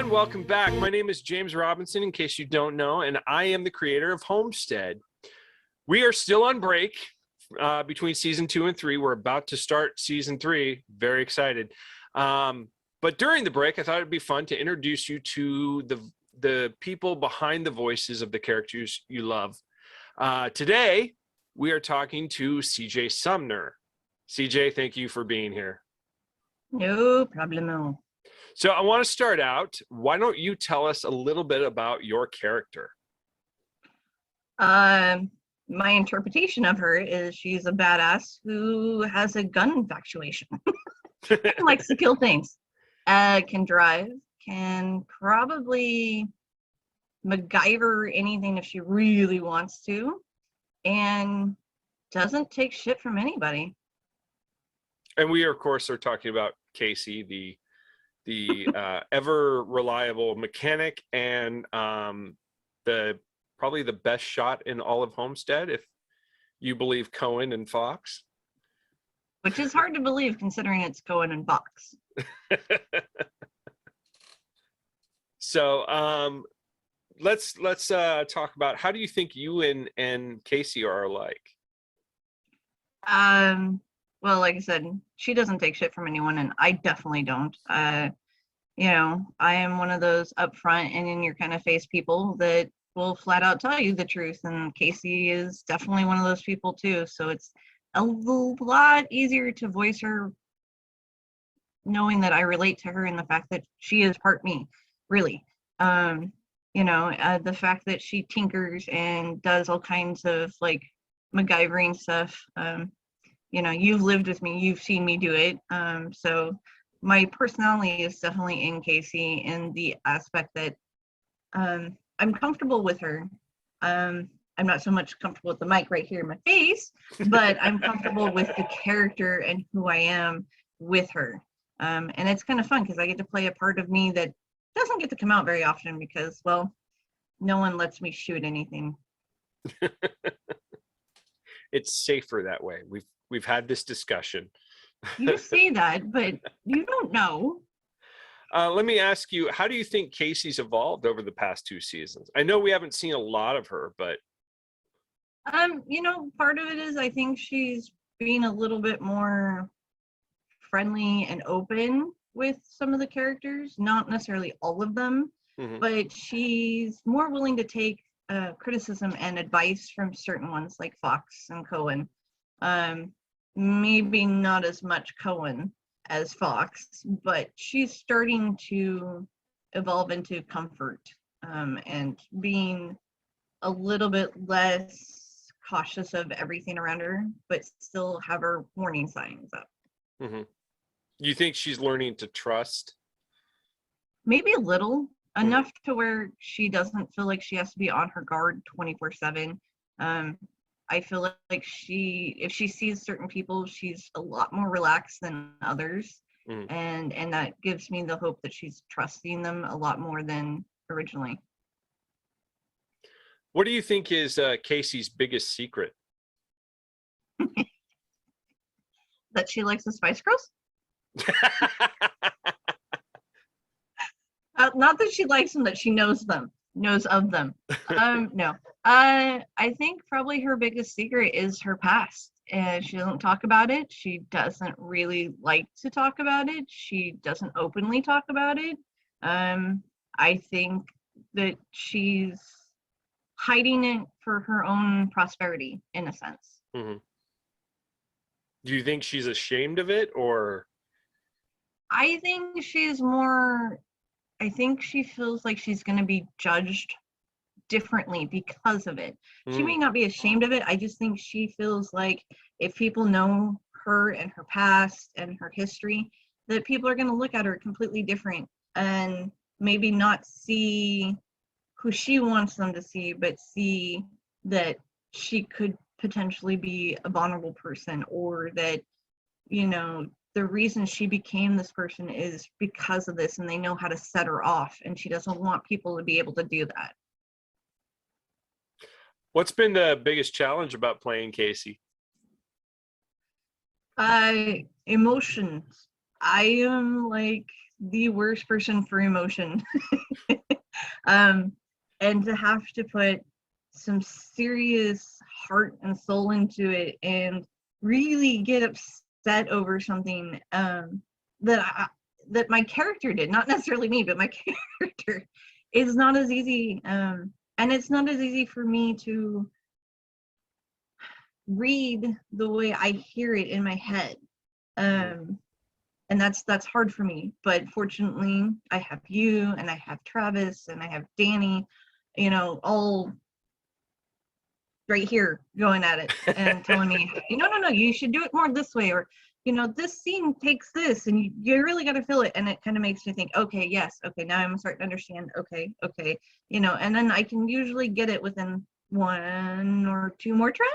everyone, welcome back. My name is James Robinson, in case you don't know, and I am the creator of Homestead. We are still on break between season 2 and 3. We're about to start season 3. Very excited. But during the break, I thought it'd be fun to introduce you to the people behind the voices of the characters you love. Today, we are talking to CJ Sumner. CJ, thank you for being here. No problem. So I want to start out. Why don't you tell us a little bit about your character? My interpretation of her is she's a badass who has a gun infatuation. Likes to kill things. Can drive. Can probably MacGyver anything if she really wants to. And doesn't take shit from anybody. And we, of course, are talking about Casey, the ever reliable mechanic and probably the best shot in all of Homestead, if you believe Cohen and Fox. Which is hard to believe considering it's Cohen and Fox. So let's talk about, how do you think you and Casey are alike? Well, like I said, she doesn't take shit from anyone, and I definitely don't. I am one of those upfront and in your kind of face people that will flat out tell you the truth, and Casey is definitely one of those people too. So it's a lot easier to voice her knowing that I relate to her and the fact that she is part me, really. The fact that she tinkers and does all kinds of like MacGyvering stuff. You've lived with me, you've seen me do it. So my personality is definitely in Casey in the aspect that I'm comfortable with her. I'm not so much comfortable with the mic right here in my face, but I'm comfortable with the character and who I am with her. And it's kind of fun because I get to play a part of me that doesn't get to come out very often because, well, no one lets me shoot anything. It's safer that way. We've had this discussion. You say that, but you don't know. Let me ask you, how do you think Casey's evolved over the past 2 seasons? I know we haven't seen a lot of her, but part of it is I think she's being a little bit more friendly and open with some of the characters, not necessarily all of them, but she's more willing to take criticism and advice from certain ones like Fox and Cohen. Maybe not as much Cohen as Fox, but she's starting to evolve into comfort and being a little bit less cautious of everything around her, but still have her warning signs up. You think she's learning to trust? Maybe a little, enough to where she doesn't feel like she has to be on her guard 24/7. I feel like if she sees certain people, she's a lot more relaxed than others. And that gives me the hope that she's trusting them a lot more than originally. What do you think is Casey's biggest secret? That she likes the Spice Girls? Not that she likes them, that she knows of them. No. I think probably her biggest secret is her past. And she doesn't talk about it. She doesn't really like to talk about it. She doesn't openly talk about it. I think that she's hiding it for her own prosperity, in a sense. Do you think she's ashamed of it, or? I think she feels like she's going to be judged differently because of it. She may not be ashamed of it. I just think she feels like if people know her and her past and her history, that people are going to look at her completely different and maybe not see who she wants them to see, but see that she could potentially be a vulnerable person, or that, the reason she became this person is because of this, and they know how to set her off, and she doesn't want people to be able to do that. What's been the biggest challenge about playing Casey? Emotions. I am like the worst person for emotion. um, and to have to put some serious heart and soul into it and really get upset over something that my character did, not necessarily me, but my character, is not as easy. And it's not as easy for me to read the way I hear it in my head. And that's hard for me. But fortunately, I have you, and I have Travis, and I have Danny, all right here going at it and telling me, no, you should do it more this way, or this scene takes this, and you really got to feel it. And it kind of makes me think, okay, yes, okay, now I'm starting to understand. Okay, and then I can usually get it within 1 or 2 more tries.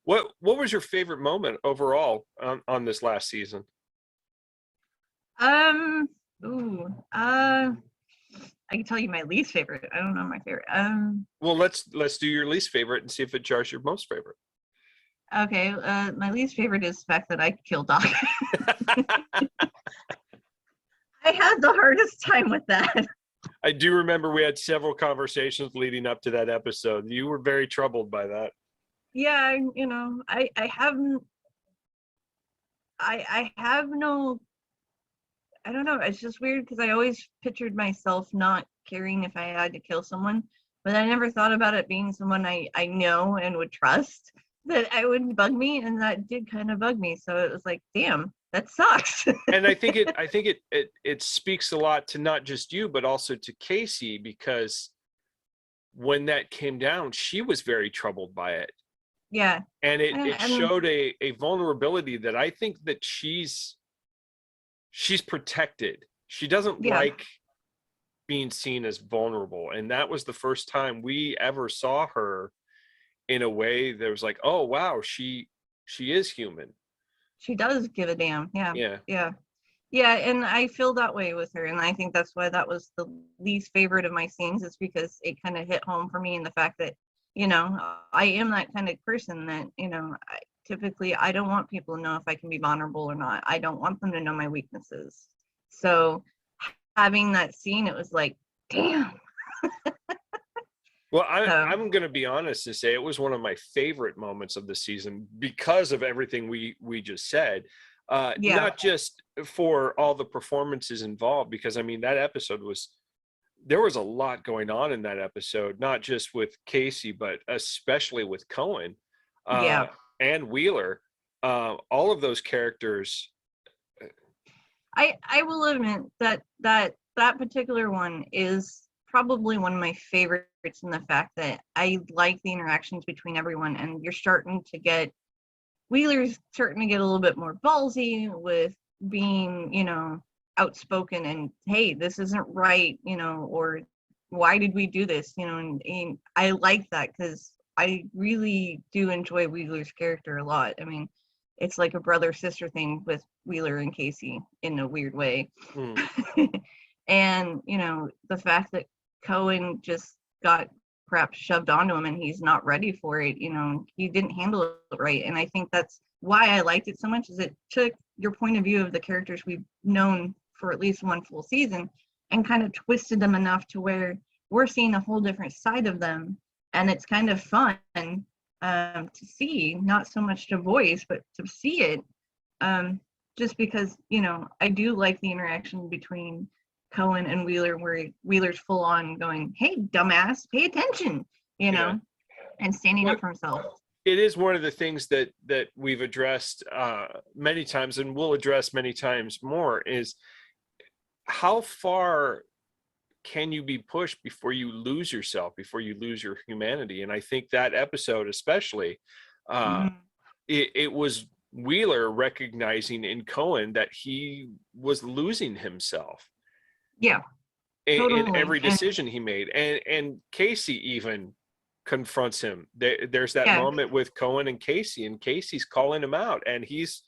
What was your favorite moment overall on this last season? I can tell you my least favorite. I don't know my favorite. Well, let's do your least favorite and see if it jars your most favorite. Okay, my least favorite is the fact that I killed Doc. I had the hardest time with that. I do remember we had several conversations leading up to that episode. You were very troubled by that. Yeah, I have no, I don't know, it's just weird because I always pictured myself not caring if I had to kill someone, but I never thought about it being someone I know and would trust, that I would bug me, and that did kind of bug me. So it was like, damn, that sucks. And I think it speaks a lot to not just you, but also to Casey, because when that came down, she was very troubled by it. Yeah. And it showed a vulnerability that I think that she's protected. She doesn't like being seen as vulnerable. And that was the first time we ever saw her in a way that was like, oh wow, she is human. She does give a damn. Yeah. And I feel that way with her, and I think that's why that was the least favorite of my scenes, is because it kind of hit home for me in the fact that I am that kind of person that typically I don't want people to know if I can be vulnerable or not. I don't want them to know my weaknesses. So having that scene, it was like, damn. Well, I'm going to be honest and say it was one of my favorite moments of the season because of everything we just said. Not just for all the performances involved, because I mean, that episode there was a lot going on in that episode, not just with Casey, but especially with Cohen and Wheeler. All of those characters. I will admit that particular one is probably one of my favorites, in the fact that I like the interactions between everyone, and you're starting to get Wheeler's starting to get a little bit more ballsy with being, outspoken, and hey, this isn't right, or why did we do this, and I like that because I really do enjoy Wheeler's character a lot. I mean, it's like a brother-sister thing with Wheeler and Casey in a weird way. And the fact that Cohen just got crap shoved onto him and he's not ready for it, he didn't handle it right. And I think that's why I liked it so much, is it took your point of view of the characters we've known for at least one full season and kind of twisted them enough to where we're seeing a whole different side of them, and it's kind of fun to see, not so much to voice, but to see it, just because I do like the interaction between Cohen and Wheeler, where Wheeler's full on going, hey dumbass, pay attention, and standing up for himself. It is one of the things that we've addressed many times, and we'll address many times more, is how far can you be pushed before you lose yourself, before you lose your humanity. And I think that episode especially, it was Wheeler recognizing in Cohen that he was losing himself. Yeah, totally. In every decision he made. And Casey even confronts him. There's that moment with Cohen and Casey's calling him out, and he's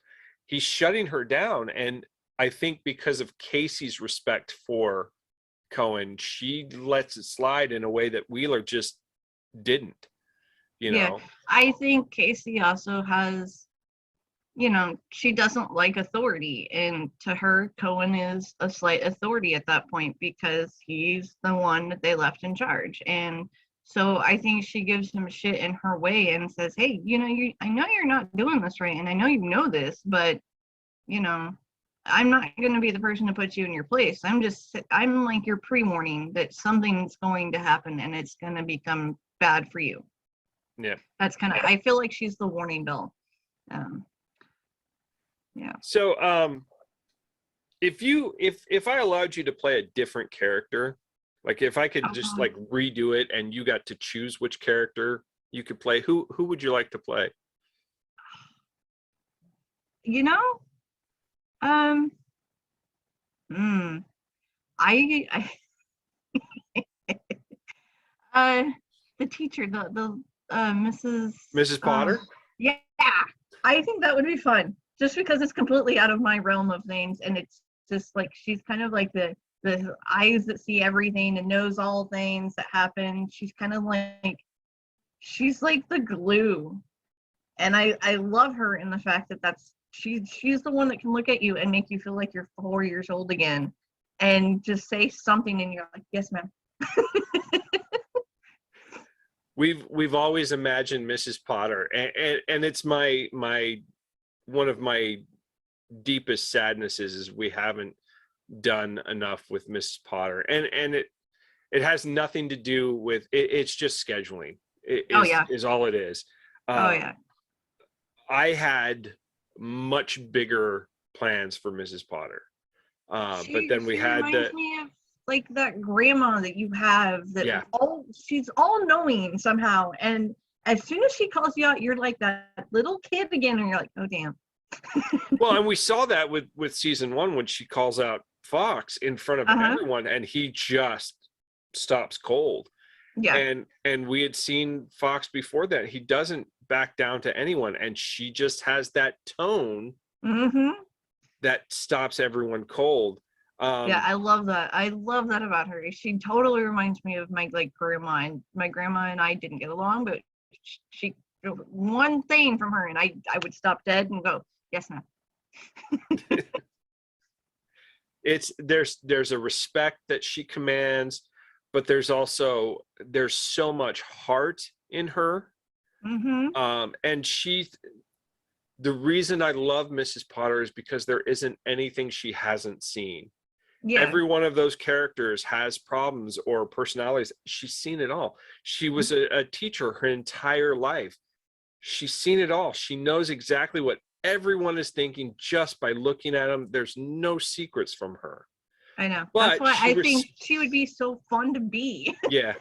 shutting her down. And I think because of Casey's respect for Cohen, she lets it slide in a way that Wheeler just didn't, I think Casey also has she doesn't like authority. And to her, Cohen is a slight authority at that point because he's the one that they left in charge. And so I think she gives him shit in her way and says, hey, I know you're not doing this right. And I know you know this, but, I'm not going to be the person to put you in your place. I'm like your pre-warning that something's going to happen and it's going to become bad for you. Yeah. That's I feel like she's the warning bell. Yeah. So if I allowed you to play a different character, like if I could just like redo it and you got to choose which character you could play, who would you like to play? I the teacher, the Mrs. Potter. Yeah, I think that would be fun. Just because it's completely out of my realm of names, and it's just like she's kind of like the eyes that see everything and knows all things that happen. She's kind of like she's like the glue, and I love her in the fact that she's the one that can look at you and make you feel like you're 4 years old again, and just say something, and you're like, yes, ma'am. We've always imagined Mrs. Potter, and it's my one of my deepest sadnesses is we haven't done enough with Mrs. Potter, and it has nothing to do with it, it's just scheduling. Is all it is. I had much bigger plans for Mrs. Potter, but then we had the me of like that grandma that you have that yeah. She's all knowing somehow, and as soon as she calls you out, you're like that little kid again, and you're like, oh damn. Well, and we saw that with season 1 when she calls out Fox in front of everyone, and he just stops cold. Yeah. And we had seen Fox before that. He doesn't back down to anyone, and she just has that tone that stops everyone cold. Yeah, I love that. I love that about her. She totally reminds me of my grandma. And my grandma and I didn't get along, but she one thing from her, and I would stop dead and go, yes, ma'am. There's a respect that she commands, but there's so much heart in her. And the reason I love Mrs. Potter is because there isn't anything she hasn't seen. Yeah. Every one of those characters has problems or personalities. She's seen it all. She was a teacher her entire life. She's seen it all. She knows exactly what everyone is thinking just by looking at them. There's no secrets from her. I know. But that's why I think she would be so fun to be. Yeah.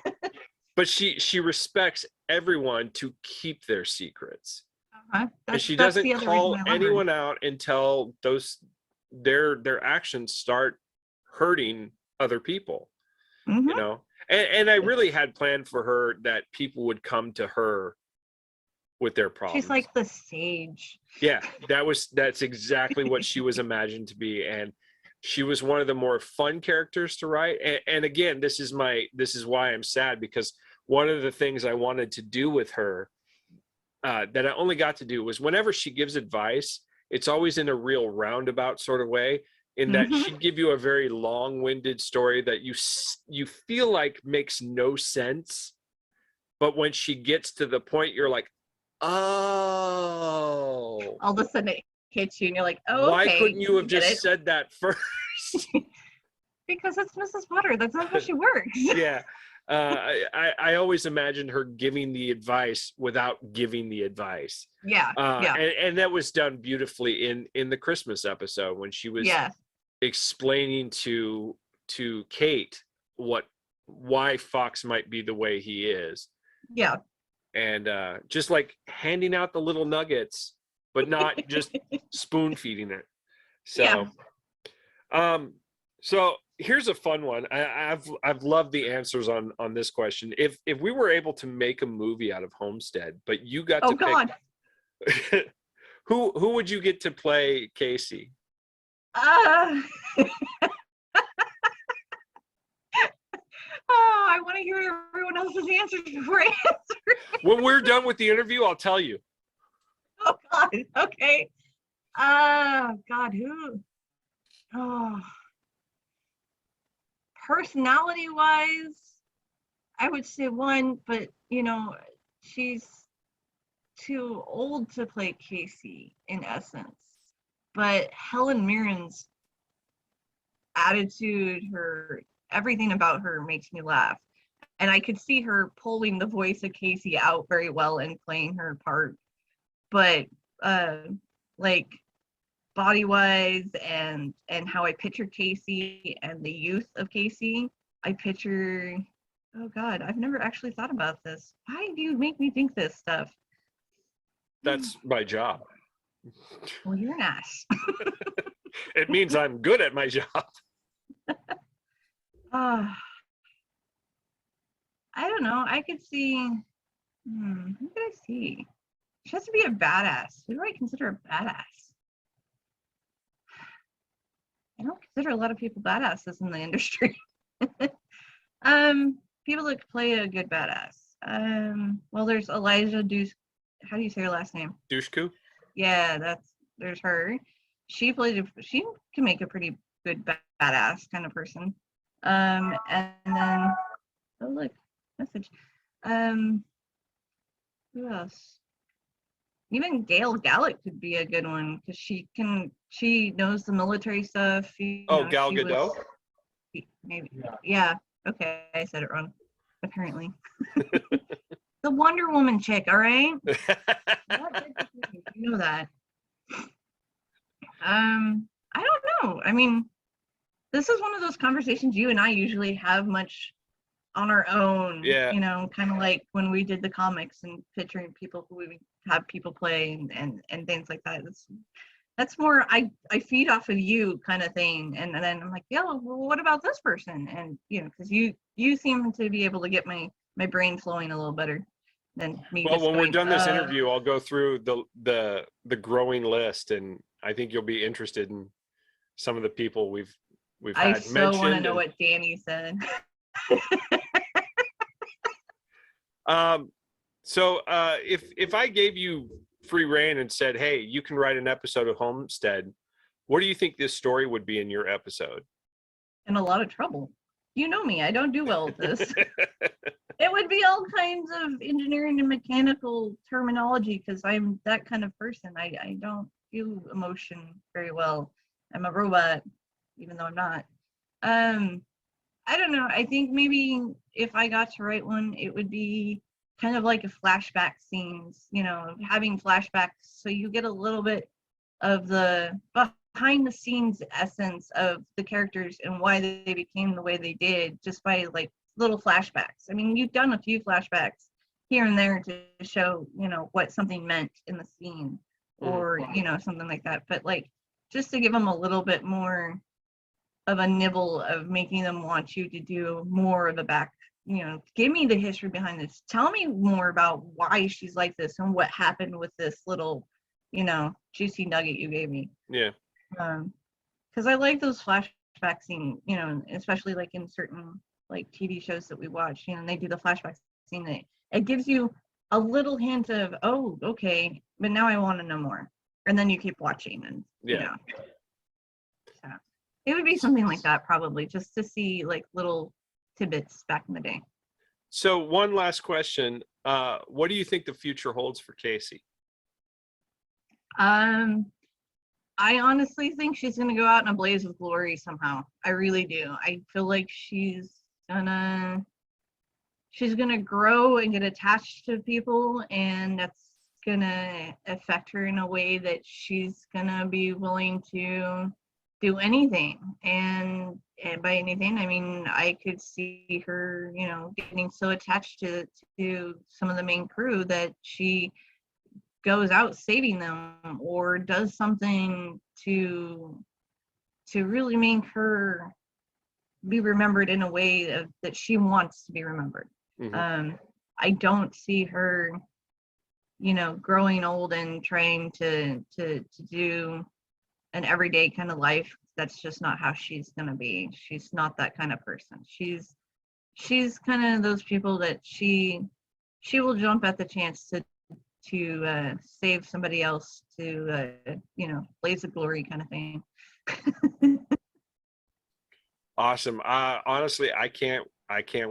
But she respects everyone to keep their secrets. And she doesn't call anyone out until their actions start hurting other people. And I really had planned for her that people would come to her with their problems. She's like the sage. Yeah, that's exactly what she was imagined to be, and she was one of the more fun characters to write. And again, this is why I'm sad, because one of the things I wanted to do with her that I only got to do was whenever she gives advice, it's always in a real roundabout sort of way, in that she'd give you a very long-winded story that you feel like makes no sense, but when she gets to the point, you're like, oh, all of a sudden it hits you and you're like, oh, why couldn't you have just said that first? Because it's Mrs. Potter. That's not how she works. Yeah. I always imagined her giving the advice without giving the advice. Yeah. And that was done beautifully in the Christmas episode when she was explaining to Kate why Fox might be the way he is. Yeah. And just like handing out the little nuggets, but not just spoon feeding it. So, so here's a fun one. I've loved the answers on this question. If we were able to make a movie out of Homestead, but you got to pick, who would you get to play Casey? Oh, I want to hear everyone else's answers before I answer. When we're done with the interview, I'll tell you. Oh God. Okay. God, who? Oh, personality wise, I would say one, but she's too old to play Casey in essence. But Helen Mirren's attitude, her everything about her makes me laugh. And I could see her pulling the voice of Casey out very well and playing her part. But like body wise and how I picture Casey and the youth of Casey, I picture, oh God, I've never actually thought about this. Why do you make me think this stuff? That's my job. Well, you're an ass. It means I'm good at my job. I don't know. I could see, who could I see? She has to be a badass. Who do I consider a badass? I don't consider a lot of people badasses in the industry. People that could play a good badass. Well, there's Elijah Deuce. How do you say her last name? Dushku? Yeah, there's her. She can make a pretty good badass kind of person. And then, oh look, message. Who else? Even Gail Gallic could be a good one because she knows the military stuff. Gal Gadot? Maybe. Yeah. Okay, I said it wrong. Apparently. The Wonder Woman chick, all right? You know that. I don't know. I mean, this is one of those conversations you and I usually have much on our own. Yeah. Kind of like when we did the comics and picturing people who we have people play and things like that. That's more I feed off of you kind of thing, and then I'm like, yeah, well, what about this person? And because you seem to be able to get my brain flowing a little better than me. Well, when we're done this interview, I'll go through the growing list, and I think you'll be interested in some of the people we've had mentioned. I so want to know what Danny said. So if I gave you free reign and said, hey, you can write an episode of Homestead, what do you think this story would be in your episode? In a lot of trouble. You know me, I don't do well with this. It would be all kinds of engineering and mechanical terminology because I'm that kind of person. I don't feel emotion very well. I'm a robot, even though I'm not. I don't know. I think maybe if I got to write one, it would be kind of like a flashback scenes, having flashbacks so you get a little bit of the behind the scenes essence of the characters and why they became the way they did just by like little flashbacks. I mean, you've done a few flashbacks here and there to show, what something meant in the scene or, something like that. But like just to give them a little bit more of a nibble of making them want you to do more of the back, give me the history behind this. Tell me more about why she's like this and what happened with this little, juicy nugget you gave me. Yeah. Because I like those flashback scenes, especially like in certain like TV shows that we watch, and they do the flashback scene. It gives you a little hint of, oh, okay, but now I want to know more. And then you keep watching and, So it would be something like that probably, just to see like little tidbits back in the day. So one last question. What do you think the future holds for Casey? I honestly think she's going to go out in a blaze of glory somehow. I really do. I feel like she's gonna grow and get attached to people, and that's gonna affect her in a way that she's gonna be willing to do anything. And by anything, I mean I could see her, getting so attached to some of the main crew that she goes out saving them or does something to really make her be remembered in a way that she wants to be remembered. Mm-hmm. I don't see her, growing old and trying to do an everyday kind of life. That's just not how she's gonna be. She's not that kind of person. She's kind of those people that she will jump at the chance to save somebody else to, blaze of glory kind of thing. Awesome. Honestly, I can't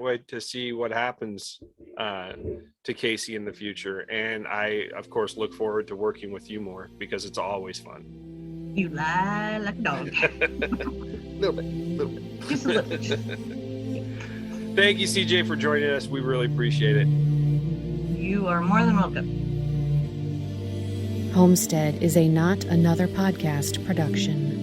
wait to see what happens to Casey in the future. And I, of course, look forward to working with you more because it's always fun. You lie like a dog. Little bit. Just a little. Thank you, CJ, for joining us. We really appreciate it. You are more than welcome. Homestead is a Not Another Podcast production.